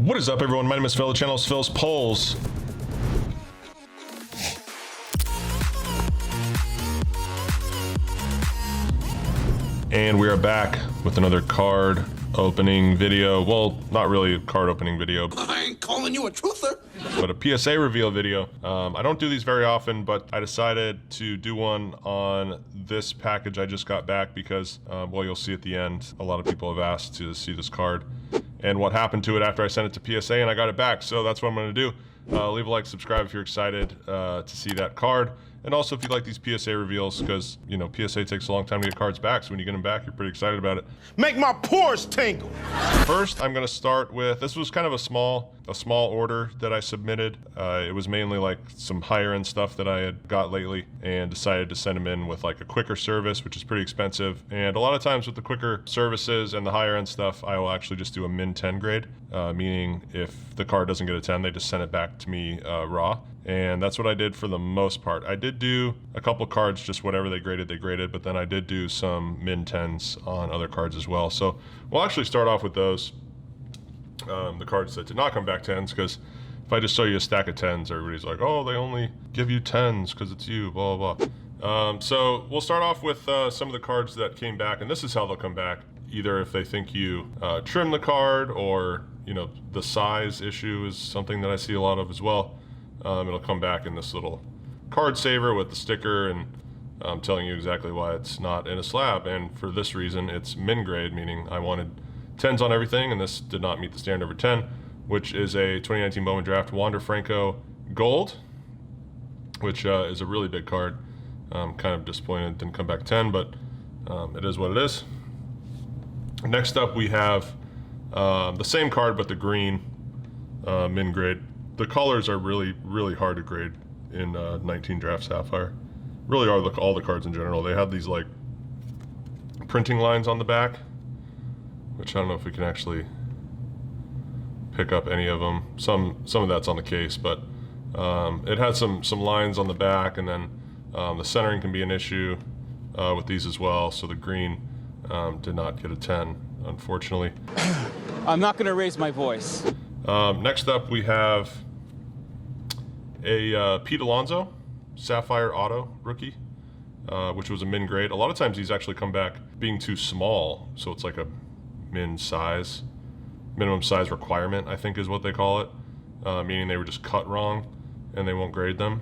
What is up, everyone? My name is Phil. The channel is Phil's Polls. And we are back with another card opening video. Well, not really a card opening video. I ain't calling you a truther. But a PSA reveal video. I don't do these very often, but I decided to do one on this package I just got back because, well, you'll see at the end, a lot of people have asked to see this card and what happened to it after I sent it to PSA and I got it back. So that's what I'm gonna do. Leave a like, subscribe if you're excited to see that card. And also if you like these PSA reveals, because, you know, PSA takes a long time to get cards back, so when you get them back, you're pretty excited about it. Make my pores tingle. First, I'm gonna start with, this was kind of a small order that I submitted. It was mainly like some higher end stuff that I had got lately and decided to send them in with like a quicker service, which is pretty expensive. And a lot of times with the quicker services and the higher end stuff, I will actually just do a min 10 grade, meaning if the card doesn't get a 10, they just send it back to me raw. And that's what I did for the most part. I did do a couple cards, just whatever they graded, but then I did do some min 10s on other cards as well. So we'll actually start off with those. The cards that did not come back 10s, because if I just show you a stack of 10s, everybody's like, oh, they only give you 10s because it's you, blah, blah, blah. So we'll start off with some of the cards that came back, and this is how they'll come back. Either if they think you trim the card, or, you know, the size issue is something that I see a lot of as well. It'll come back in this little card saver with the sticker and telling you exactly why it's not in a slab. And for this reason, it's min grade, meaning I wanted 10s on everything, and this did not meet the standard for 10, which is a 2019 Bowman Draft Wander Franco Gold, which is a really big card. Kind of disappointed it didn't come back 10, but it is what it is. Next up, we have the same card, but the green min grade. The colors are really, really hard to grade in 19 Draft Sapphire. Really are all the cards in general. They have these like printing lines on the back, which I don't know if we can actually pick up any of them. Some of that's on the case, but it has some lines on the back, and then the centering can be an issue with these as well. So the green did not get a 10, unfortunately. I'm not gonna raise my voice. Next up, we have a Pete Alonso Sapphire Auto rookie, which was a min grade. A lot of times these actually come back being too small, so it's like a minimum size requirement, I think is what they call it, meaning they were just cut wrong and they won't grade them.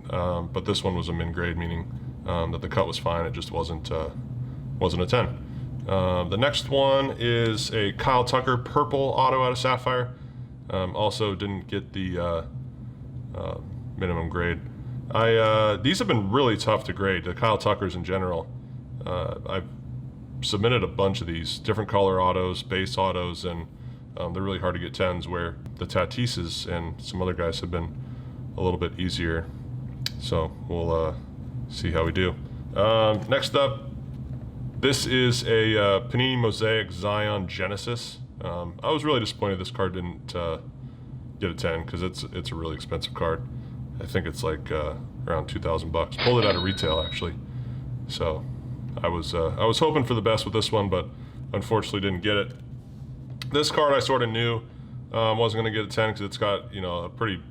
But this one was a min grade, meaning that the cut was fine, it just wasn't a 10. The next one is a Kyle Tucker purple auto out of Sapphire. Also didn't get the minimum grade. These have been really tough to grade, the Kyle Tuckers in general. I've submitted a bunch of these different color autos, base autos, and they're really hard to get 10s, where the Tatises and some other guys have been a little bit easier. So we'll see how we do. Next up, this is a Panini Mosaic Zion Genesis. I was really disappointed this card didn't get a 10, because it's a really expensive card. I think it's like around 2,000 bucks. Pulled it out of retail actually. So I was hoping for the best with this one, but unfortunately didn't get it. This card I sort of knew wasn't going to get a 10 because it's got, you know, a pretty,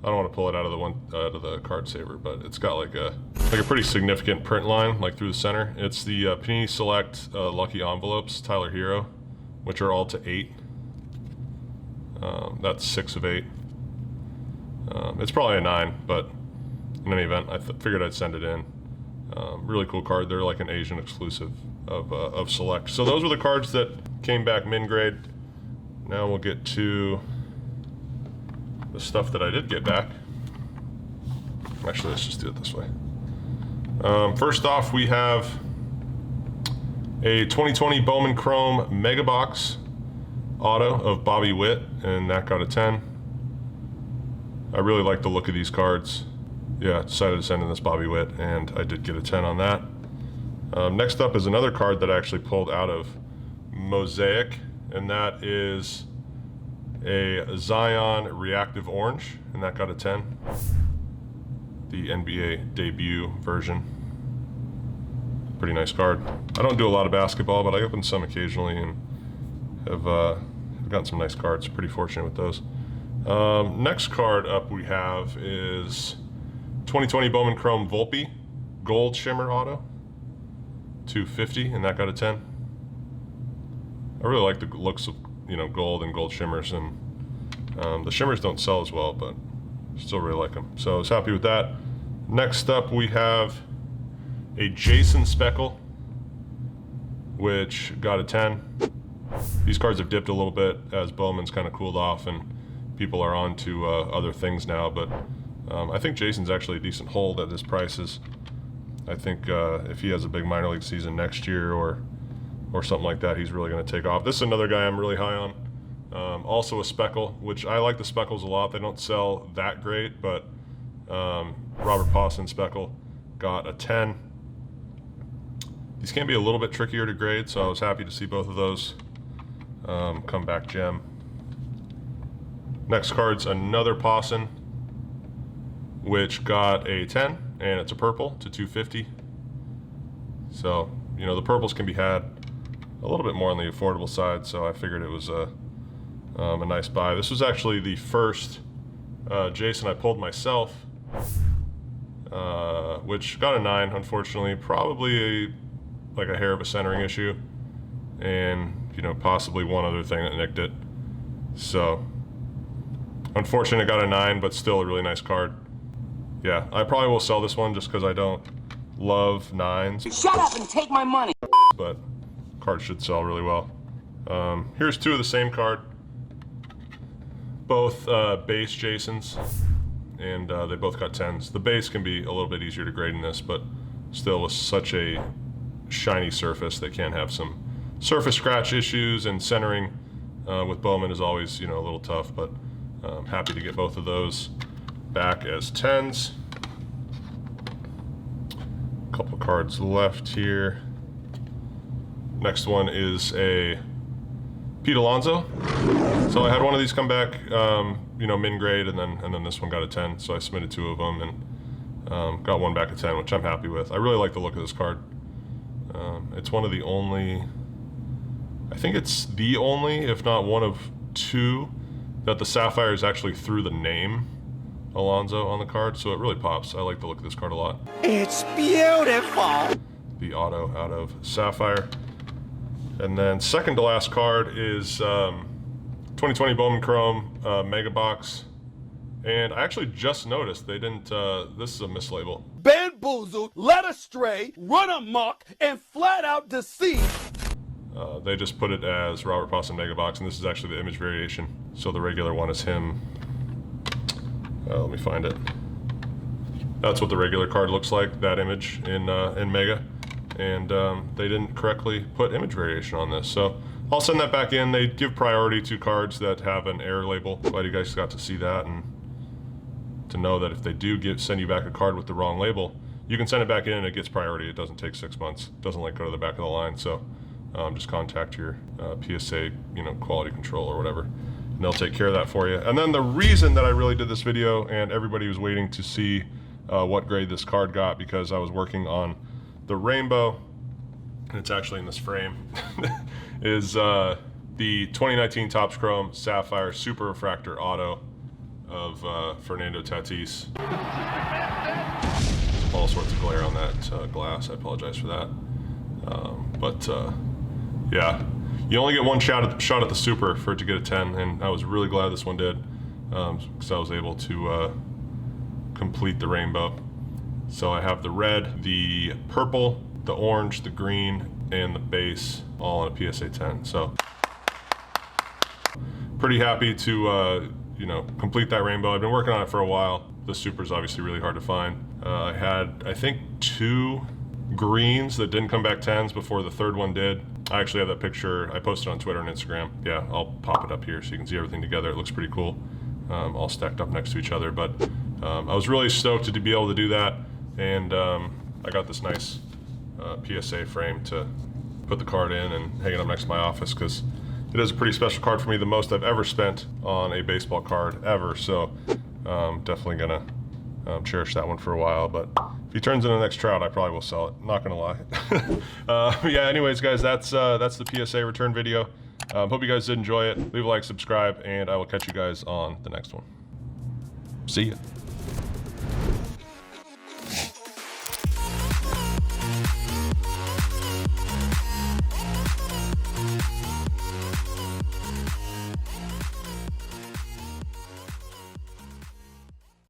I don't want to pull it out of the card saver, but it's got like a pretty significant print line like through the center. It's the Panini Select Lucky Envelopes Tyler Hero, which are all to 8. That's 6 of 8. It's probably a 9, but in any event, I figured I'd send it in. Really cool card. They're like an Asian exclusive of Select. So those were the cards that came back min grade. Now we'll get to the stuff that I did get back. Actually, let's just do it this way. First off, we have a 2020 Bowman Chrome Mega Box auto of Bobby Witt, and that got a 10. I really like the look of these cards. Yeah, decided to send in this Bobby Witt, and I did get a 10 on that. Next up is another card that I actually pulled out of Mosaic, and that is a Zion Reactive Orange, and that got a 10. The NBA debut version. Pretty nice card. I don't do a lot of basketball, but I open some occasionally and have I've gotten some nice cards. Pretty fortunate with those. Next card up we have is 2020 Bowman Chrome Volpe Gold Shimmer Auto. 250, and that got a 10. I really like the looks of, you know, gold and gold shimmers, and the shimmers don't sell as well, but still really like them. So I was happy with that. Next up we have a Jason Speckle, which got a 10. These cards have dipped a little bit as Bowman's kind of cooled off and people are on to other things now, but I think Jason's actually a decent hold at his prices. I think if he has a big minor league season next year or something like that, he's really going to take off. This is another guy I'm really high on. Also a Speckle, which I like the Speckles a lot. They don't sell that great, but Robert Pawson Speckle got a 10. These can be a little bit trickier to grade, so I was happy to see both of those come back gem. Next card's another Pawson, which got a 10, and it's a purple to 250. So, you know, the purples can be had a little bit more on the affordable side, so I figured it was a nice buy. This was actually the first Jason I pulled myself, which got a 9, unfortunately. Probably like a hair of a centering issue, and, you know, possibly one other thing that nicked it. So, unfortunately, it got a 9, but still a really nice card. Yeah, I probably will sell this one just because I don't love 9s. Shut up and take my money! But cards should sell really well. Here's two of the same card. Both base Jasons, and they both got 10s. The base can be a little bit easier to grade in this, but still with such a shiny surface, they can have some surface scratch issues, and centering with Bowman is always, you know, a little tough, but I'm happy to get both of those back as 10s. A couple cards left here. Next one is a Pete Alonso. So I had one of these come back, you know, min grade, and then this one got a 10. So I submitted 2 of them and got one back at 10, which I'm happy with. I really like the look of this card. It's one of the only, I think it's the only, if not one of 2, that the Sapphire is actually through the name Alonso on the card, so it really pops. I like the look of this card a lot. It's beautiful. The auto out of Sapphire. And then second to last card is 2020 Bowman Chrome Mega Box. And I actually just noticed they didn't, this is a mislabel. Bamboozled, led astray, run amok, and flat out deceived. They just put it as Robert Pawson Mega Box, and this is actually the image variation. So the regular one is him. Let me find it. That's what the regular card looks like, that image in Mega. And they didn't correctly put image variation on this. So I'll send that back in. They give priority to cards that have an error label. Glad you guys got to see that, and to know that if they do send you back a card with the wrong label, you can send it back in and it gets priority. It doesn't take 6 months. It doesn't like go to the back of the line. So just contact your PSA, you know, quality control or whatever, and they'll take care of that for you. And then the reason that I really did this video, and everybody was waiting to see what grade this card got, because I was working on the rainbow, and it's actually in this frame, is the 2019 Topps Chrome Sapphire Super Refractor Auto of Fernando Tatis. All sorts of glare on that glass. I apologize for that. Yeah, you only get one shot at the Super for it to get a 10, and I was really glad this one did, because I was able to complete the rainbow. So I have the red, the purple, the orange, the green, and the base all on a PSA 10. So pretty happy to you know, complete that rainbow. I've been working on it for a while. The Super's obviously really hard to find. I had, I think, 2 greens that didn't come back 10s before the third one did. I actually have that picture. I posted on Twitter and Instagram. Yeah, I'll pop it up here so you can see everything together. It looks pretty cool, all stacked up next to each other. But I was really stoked to be able to do that, and I got this nice PSA frame to put the card in and hang it up next to my office, because it is a pretty special card for me, the most I've ever spent on a baseball card ever. So definitely gonna cherish that one for a while. But if he turns into the next Trout, I probably will sell it, not gonna lie. Yeah, anyways guys, that's the PSA return video. Hope you guys did enjoy it. Leave a like, subscribe, and I will catch you guys on the next one. See ya.